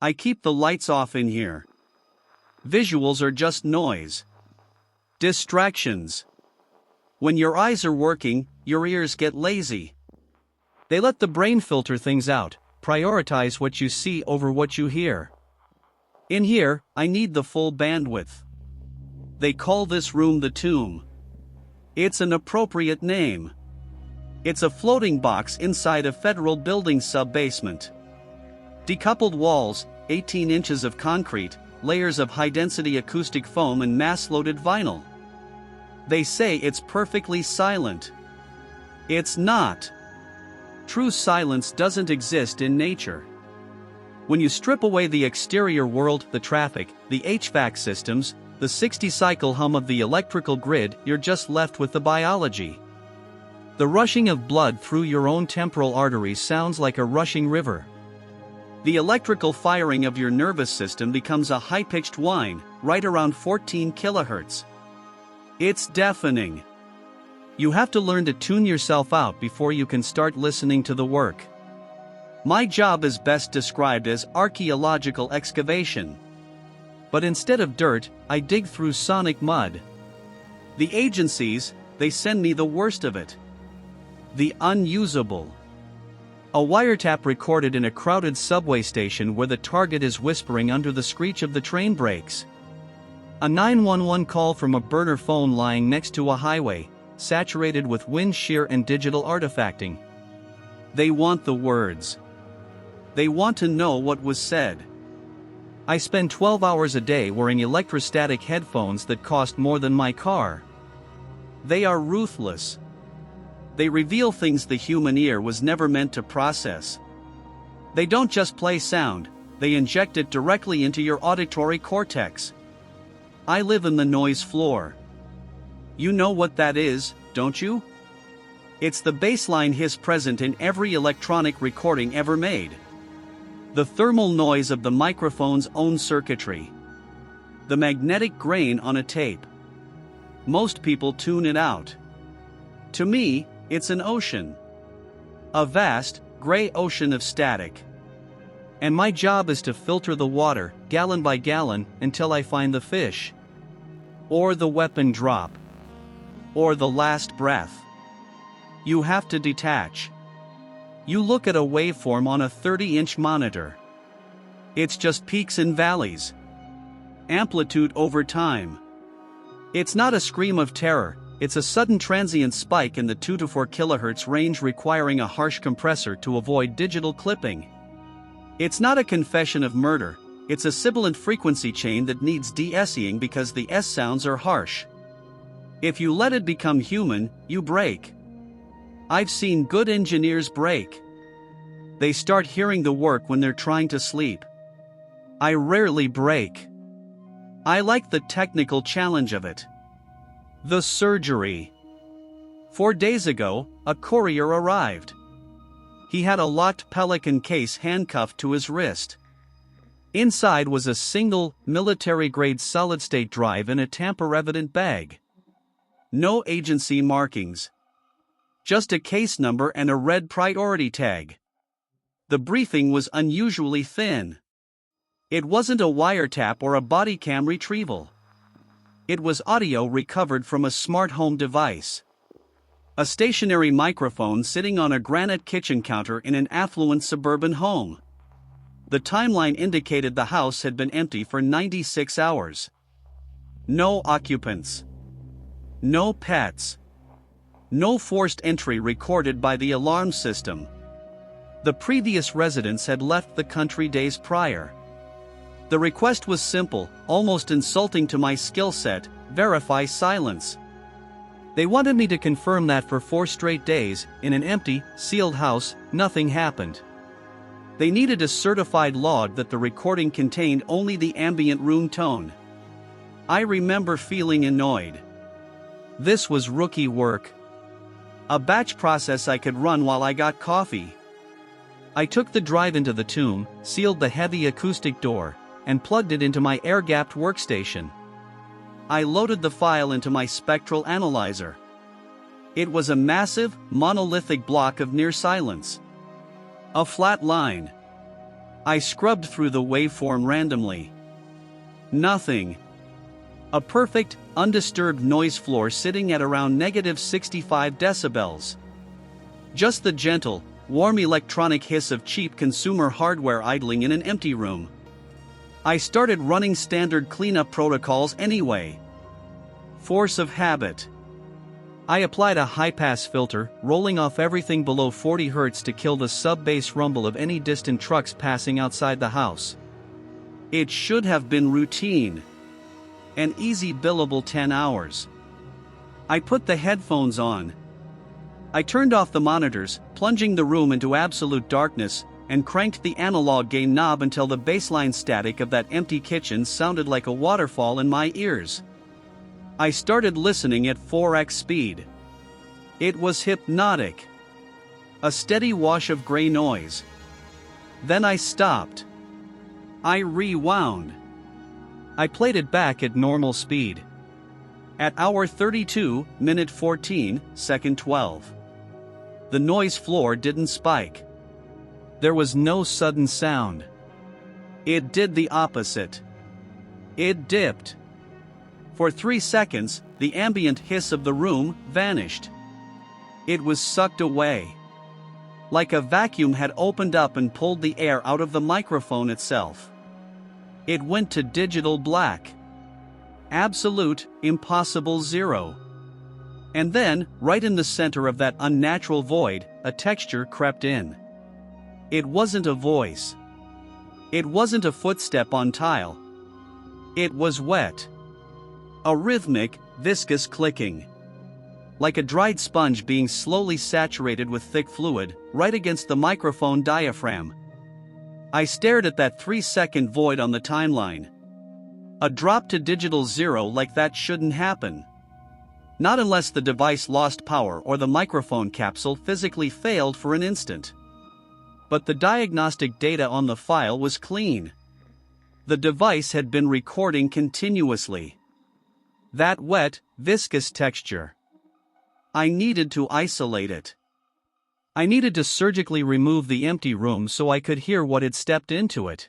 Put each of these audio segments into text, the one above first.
I keep the lights off in here. Visuals are just noise. Distractions. When your eyes are working, your ears get lazy. They let the brain filter things out, prioritize what you see over what you hear. In here, I need the full bandwidth. They call this room the tomb. It's an appropriate name. It's a floating box inside a federal building sub-basement. Decoupled walls, 18 inches of concrete, layers of high-density acoustic foam and mass-loaded vinyl. They say it's perfectly silent. It's not. True silence doesn't exist in nature. When you strip away the exterior world, the traffic, the HVAC systems, the 60-cycle hum of the electrical grid, you're just left with the biology. The rushing of blood through your own temporal arteries sounds like a rushing river. The electrical firing of your nervous system becomes a high-pitched whine, right around 14 kilohertz. It's deafening. You have to learn to tune yourself out before you can start listening to the work. My job is best described as archaeological excavation. But instead of dirt, I dig through sonic mud. The agencies, they send me the worst of it. The unusable. A wiretap recorded in a crowded subway station where the target is whispering under the screech of the train brakes. A 911 call from a burner phone lying next to a highway, saturated with wind shear and digital artifacting. They want the words. They want to know what was said. I spend 12 hours a day wearing electrostatic headphones that cost more than my car. They are ruthless. They reveal things the human ear was never meant to process. They don't just play sound, they inject it directly into your auditory cortex. I live in the noise floor. You know what that is, don't you? It's the baseline hiss present in every electronic recording ever made. The thermal noise of the microphone's own circuitry. The magnetic grain on a tape. Most people tune it out. To me, it's an ocean. A vast, gray ocean of static. And my job is to filter the water, gallon by gallon, until I find the fish. Or the weapon drop. Or the last breath. You have to detach. You look at a waveform on a 30-inch monitor. It's just peaks and valleys. Amplitude over time. It's not a scream of terror, it's a sudden transient spike in the 2 to 4 kHz range requiring a harsh compressor to avoid digital clipping. It's not a confession of murder, it's a sibilant frequency chain that needs de-essing because the S sounds are harsh. If you let it become human, you break. I've seen good engineers break. They start hearing the work when they're trying to sleep. I rarely break. I like the technical challenge of it. The surgery. 4 days ago, a courier arrived. He had a locked Pelican case handcuffed to his wrist. Inside was a single, military-grade solid-state drive in a tamper-evident bag. No agency markings. Just a case number and a red priority tag. The briefing was unusually thin. It wasn't a wiretap or a body cam retrieval. It was audio recovered from a smart home device. A stationary microphone sitting on a granite kitchen counter in an affluent suburban home. The timeline indicated the house had been empty for 96 hours. No occupants. No pets. No forced entry recorded by the alarm system. The previous residents had left the country days prior. The request was simple, almost insulting to my skill set: verify silence. They wanted me to confirm that for 4 straight days, in an empty, sealed house, nothing happened. They needed a certified log that the recording contained only the ambient room tone. I remember feeling annoyed. This was rookie work. A batch process I could run while I got coffee. I took the drive into the tomb, sealed the heavy acoustic door, and plugged it into my air-gapped workstation. I loaded the file into my spectral analyzer. It was a massive, monolithic block of near silence. A flat line. I scrubbed through the waveform randomly. Nothing. A perfect, undisturbed noise floor sitting at around -65 decibels. Just the gentle, warm electronic hiss of cheap consumer hardware idling in an empty room. I started running standard cleanup protocols anyway. Force of habit. I applied a high-pass filter, rolling off everything below 40 Hz to kill the sub-bass rumble of any distant trucks passing outside the house. It should have been routine. An easy billable 10 hours. I put the headphones on. I turned off the monitors, plunging the room into absolute darkness, and cranked the analog gain knob until the baseline static of that empty kitchen sounded like a waterfall in my ears. I started listening at 4x speed. It was hypnotic. A steady wash of gray noise. Then I stopped. I rewound. I played it back at normal speed. At hour 32, minute 14, second 12. The noise floor didn't spike. There was no sudden sound. It did the opposite. It dipped. For 3 seconds, the ambient hiss of the room vanished. It was sucked away. Like a vacuum had opened up and pulled the air out of the microphone itself. It went to digital black. Absolute, impossible zero. And then, right in the center of that unnatural void, a texture crept in. It wasn't a voice. It wasn't a footstep on tile. It was wet. A rhythmic, viscous clicking. Like a dried sponge being slowly saturated with thick fluid, right against the microphone diaphragm. I stared at that 3-second void on the timeline. A drop to digital zero like that shouldn't happen. Not unless the device lost power or the microphone capsule physically failed for an instant. But the diagnostic data on the file was clean. The device had been recording continuously. That wet, viscous texture. I needed to isolate it. I needed to surgically remove the empty room so I could hear what had stepped into it.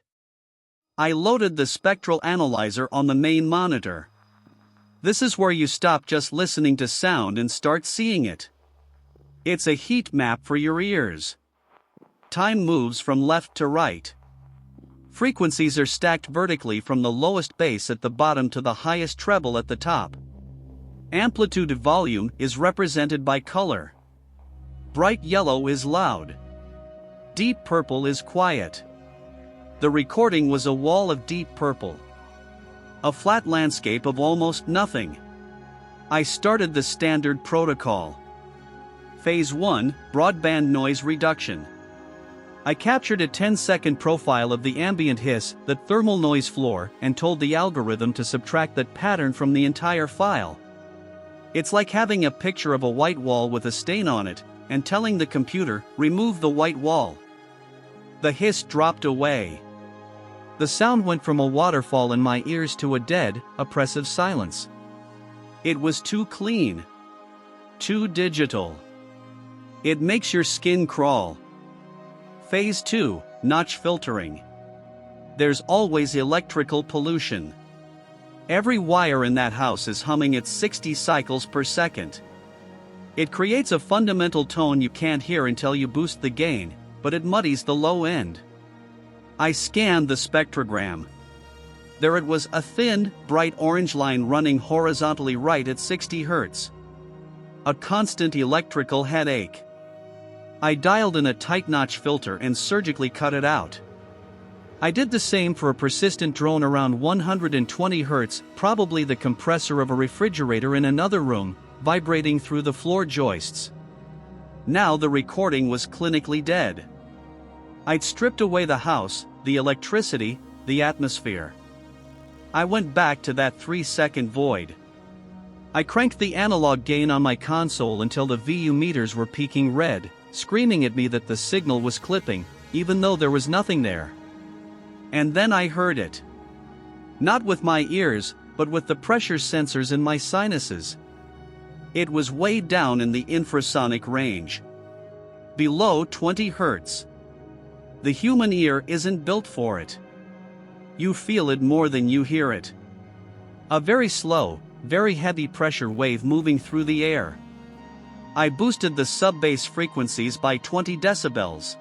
I loaded the spectral analyzer on the main monitor. This is where you stop just listening to sound and start seeing it. It's a heat map for your ears. Time moves from left to right. Frequencies are stacked vertically from the lowest bass at the bottom to the highest treble at the top. Amplitude volume is represented by color. Bright yellow is loud. Deep purple is quiet. The recording was a wall of deep purple. A flat landscape of almost nothing. I started the standard protocol. Phase 1, broadband noise reduction. I captured a 10-second profile of the ambient hiss, the thermal noise floor, and told the algorithm to subtract that pattern from the entire file. It's like having a picture of a white wall with a stain on it, and telling the computer, remove the white wall. The hiss dropped away. The sound went from a waterfall in my ears to a dead, oppressive silence. It was too clean. Too digital. It makes your skin crawl. Phase 2, notch filtering. There's always electrical pollution. Every wire in that house is humming at 60 cycles per second. It creates a fundamental tone you can't hear until you boost the gain, but it muddies the low end. I scanned the spectrogram. There it was, a thin, bright orange line running horizontally right at 60 Hz. A constant electrical headache. I dialed in a tight notch filter and surgically cut it out. I did the same for a persistent drone around 120 Hz, probably the compressor of a refrigerator in another room, vibrating through the floor joists. Now the recording was clinically dead. I'd stripped away the house, the electricity, the atmosphere. I went back to that 3-second void. I cranked the analog gain on my console until the VU meters were peaking red, screaming at me that the signal was clipping, even though there was nothing there. And then I heard it. Not with my ears, but with the pressure sensors in my sinuses. It was way down in the infrasonic range. Below 20 Hz. The human ear isn't built for it. You feel it more than you hear it. A very slow, very heavy pressure wave moving through the air. I boosted the sub-bass frequencies by 20 decibels.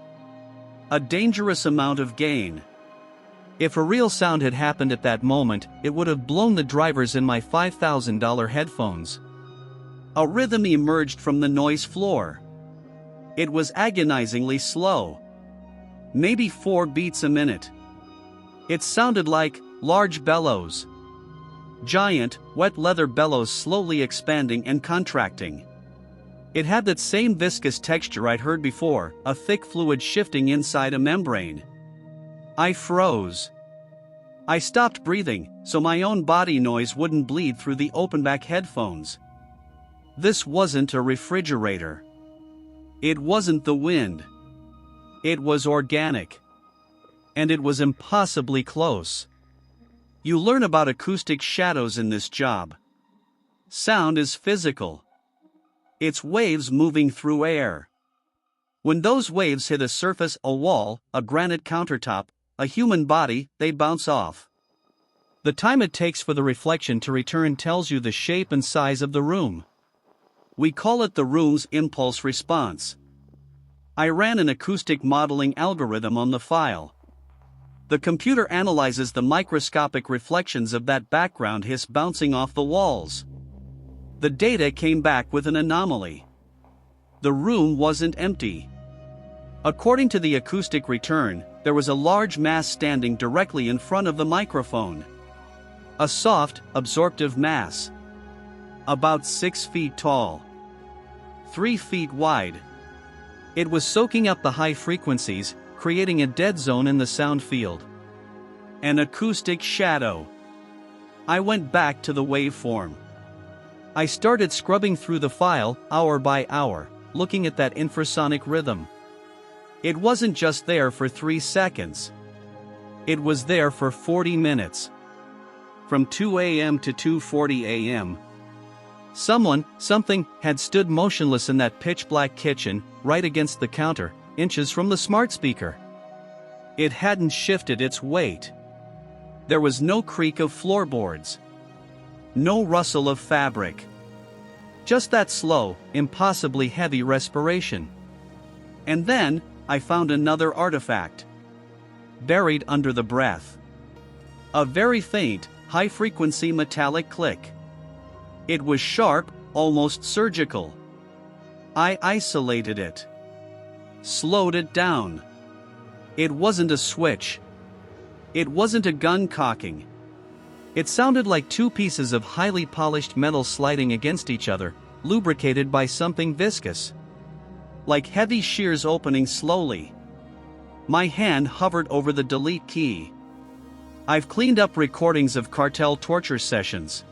A dangerous amount of gain. If a real sound had happened at that moment, it would have blown the drivers in my $5,000 headphones. A rhythm emerged from the noise floor. It was agonizingly slow. Maybe 4 beats a minute. It sounded like large bellows. Giant, wet leather bellows slowly expanding and contracting. It had that same viscous texture I'd heard before, a thick fluid shifting inside a membrane. I froze. I stopped breathing, so my own body noise wouldn't bleed through the open-back headphones. This wasn't a refrigerator. It wasn't the wind. It was organic. And it was impossibly close. You learn about acoustic shadows in this job. Sound is physical. It's waves moving through air. When those waves hit a surface, a wall, a granite countertop, a human body, they bounce off. The time it takes for the reflection to return tells you the shape and size of the room. We call it the room's impulse response. I ran an acoustic modeling algorithm on the file. The computer analyzes the microscopic reflections of that background hiss bouncing off the walls. The data came back with an anomaly. The room wasn't empty. According to the acoustic return, there was a large mass standing directly in front of the microphone. A soft, absorptive mass. About 6 feet tall. 3 feet wide. It was soaking up the high frequencies, creating a dead zone in the sound field. An acoustic shadow. I went back to the waveform. I started scrubbing through the file, hour by hour, looking at that infrasonic rhythm. It wasn't just there for 3 seconds. It was there for 40 minutes. From 2 a.m. to 2:40 a.m. Something, had stood motionless in that pitch-black kitchen, right against the counter, inches from the smart speaker. It hadn't shifted its weight. There was no creak of floorboards. No rustle of fabric. Just that slow, impossibly heavy respiration. And then, I found another artifact. Buried under the breath. A very faint, high-frequency metallic click. It was sharp, almost surgical. I isolated it. Slowed it down. It wasn't a switch. It wasn't a gun cocking. It sounded like 2 pieces of highly polished metal sliding against each other, lubricated by something viscous. Like heavy shears opening slowly. My hand hovered over the delete key. I've cleaned up recordings of cartel torture sessions.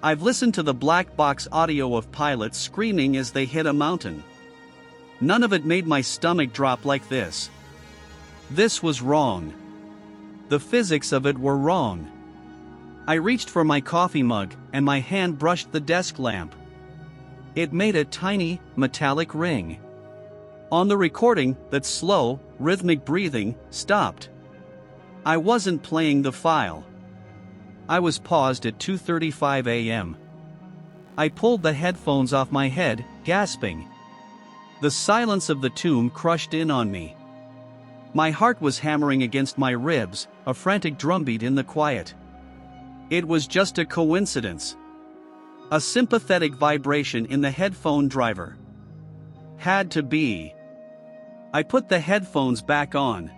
I've listened to the black box audio of pilots screaming as they hit a mountain. None of it made my stomach drop like this. This was wrong. The physics of it were wrong. I reached for my coffee mug, and my hand brushed the desk lamp. It made a tiny, metallic ring. On the recording, that slow, rhythmic breathing stopped. I wasn't playing the file. I was paused at 2:35 a.m. I pulled the headphones off my head, gasping. The silence of the tomb crushed in on me. My heart was hammering against my ribs, a frantic drumbeat in the quiet. It was just a coincidence. A sympathetic vibration in the headphone driver. Had to be. I put the headphones back on.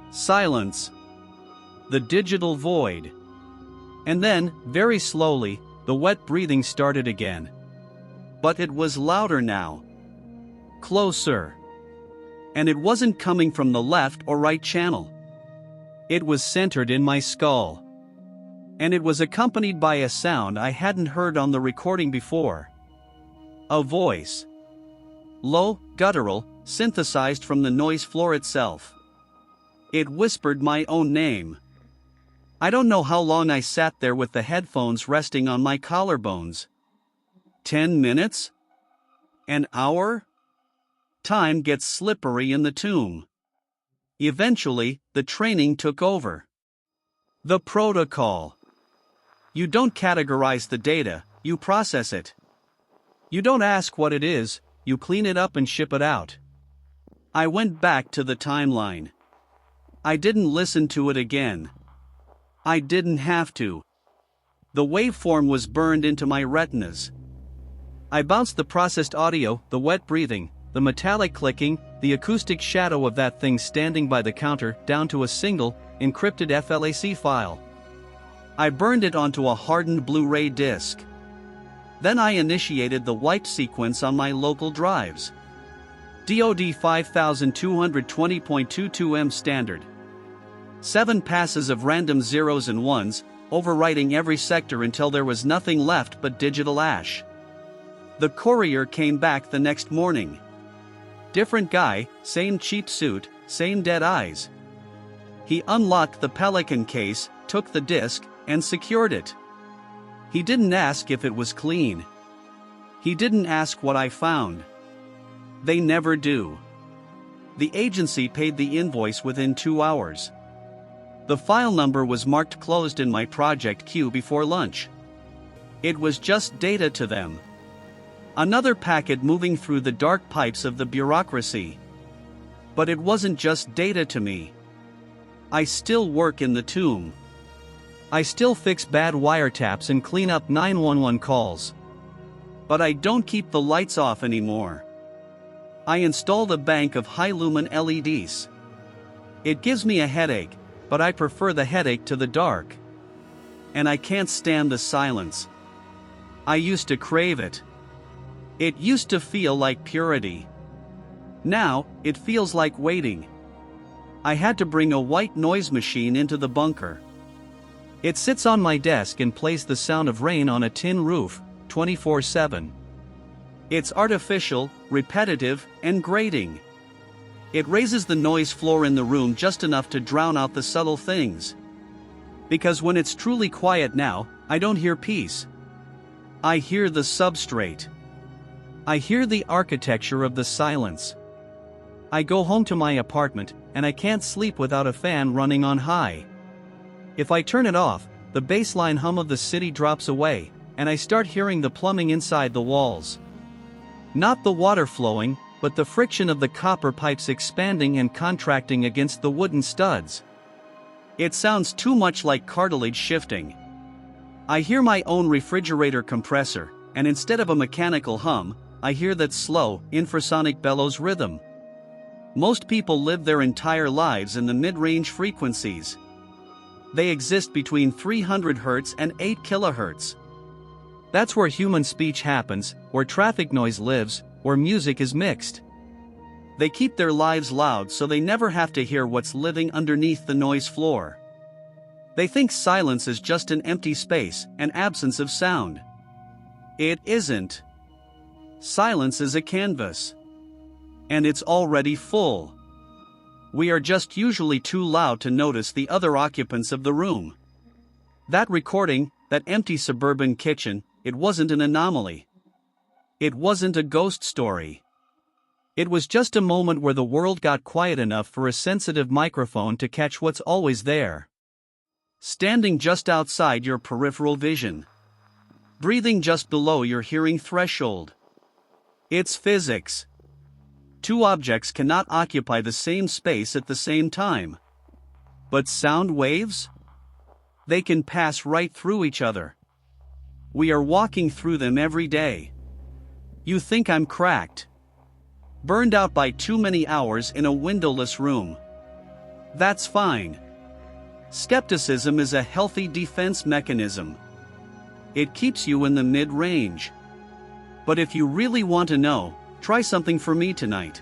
Silence. The digital void. And then, very slowly, the wet breathing started again. But it was louder now. Closer. And it wasn't coming from the left or right channel. It was centered in my skull. And it was accompanied by a sound I hadn't heard on the recording before. A voice. Low, guttural, synthesized from the noise floor itself. It whispered my own name. I don't know how long I sat there with the headphones resting on my collarbones. 10 minutes? An hour? Time gets slippery in the tomb. Eventually, the training took over. The protocol. You don't categorize the data, you process it. You don't ask what it is, you clean it up and ship it out. I went back to the timeline. I didn't listen to it again. I didn't have to. The waveform was burned into my retinas. I bounced the processed audio, the wet breathing, the metallic clicking, the acoustic shadow of that thing standing by the counter, down to a single, encrypted FLAC file. I burned it onto a hardened Blu-ray disc. Then I initiated the wipe sequence on my local drives. DoD 5220.22M standard. 7 passes of random zeros and ones, overwriting every sector until there was nothing left but digital ash. The courier came back the next morning. Different guy, same cheap suit, same dead eyes. He unlocked the Pelican case, took the disc, and secured it. He didn't ask if it was clean. He didn't ask what I found. They never do. The agency paid the invoice within 2 hours. The file number was marked closed in my project queue before lunch. It was just data to them. Another packet moving through the dark pipes of the bureaucracy. But it wasn't just data to me. I still work in the tomb. I still fix bad wiretaps and clean up 911 calls. But I don't keep the lights off anymore. I installed a bank of high-lumen LEDs. It gives me a headache, but I prefer the headache to the dark. And I can't stand the silence. I used to crave it. It used to feel like purity. Now, it feels like waiting. I had to bring a white noise machine into the bunker. It sits on my desk and plays the sound of rain on a tin roof, 24/7. It's artificial, repetitive, and grating. It raises the noise floor in the room just enough to drown out the subtle things. Because when it's truly quiet now, I don't hear peace. I hear the substrate. I hear the architecture of the silence. I go home to my apartment, and I can't sleep without a fan running on high. If I turn it off, the baseline hum of the city drops away, and I start hearing the plumbing inside the walls. Not the water flowing, but the friction of the copper pipes expanding and contracting against the wooden studs. It sounds too much like cartilage shifting. I hear my own refrigerator compressor, and instead of a mechanical hum, I hear that slow, infrasonic bellows rhythm. Most people live their entire lives in the mid-range frequencies. They exist between 300 Hz and 8 kHz. That's where human speech happens, where traffic noise lives, where music is mixed. They keep their lives loud so they never have to hear what's living underneath the noise floor. They think silence is just an empty space, an absence of sound. It isn't. Silence is a canvas. And it's already full. We are just usually too loud to notice the other occupants of the room. That recording, that empty suburban kitchen, it wasn't an anomaly. It wasn't a ghost story. It was just a moment where the world got quiet enough for a sensitive microphone to catch what's always there. Standing just outside your peripheral vision. Breathing just below your hearing threshold. It's physics. Two objects cannot occupy the same space at the same time. But sound waves? They can pass right through each other. We are walking through them every day. You think I'm cracked. Burned out by too many hours in a windowless room. That's fine. Skepticism is a healthy defense mechanism. It keeps you in the mid-range. But if you really want to know, try something for me tonight.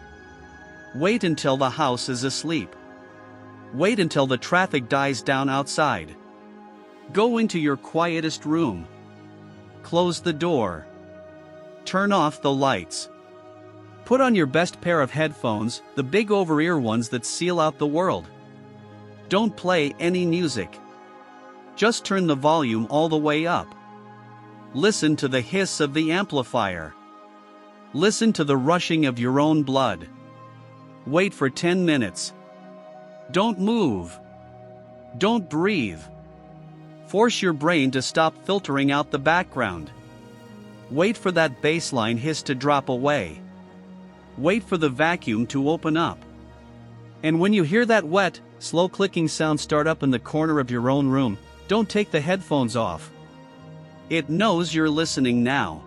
Wait until the house is asleep. Wait until the traffic dies down outside. Go into your quietest room. Close the door. Turn off the lights. Put on your best pair of headphones, the big over-ear ones that seal out the world. Don't play any music. Just turn the volume all the way up. Listen to the hiss of the amplifier. Listen to the rushing of your own blood. Wait for 10 minutes. Don't move. Don't breathe. Force your brain to stop filtering out the background. Wait for that baseline hiss to drop away. Wait for the vacuum to open up. And when you hear that wet, slow clicking sound start up in the corner of your own room, don't take the headphones off. It knows you're listening now.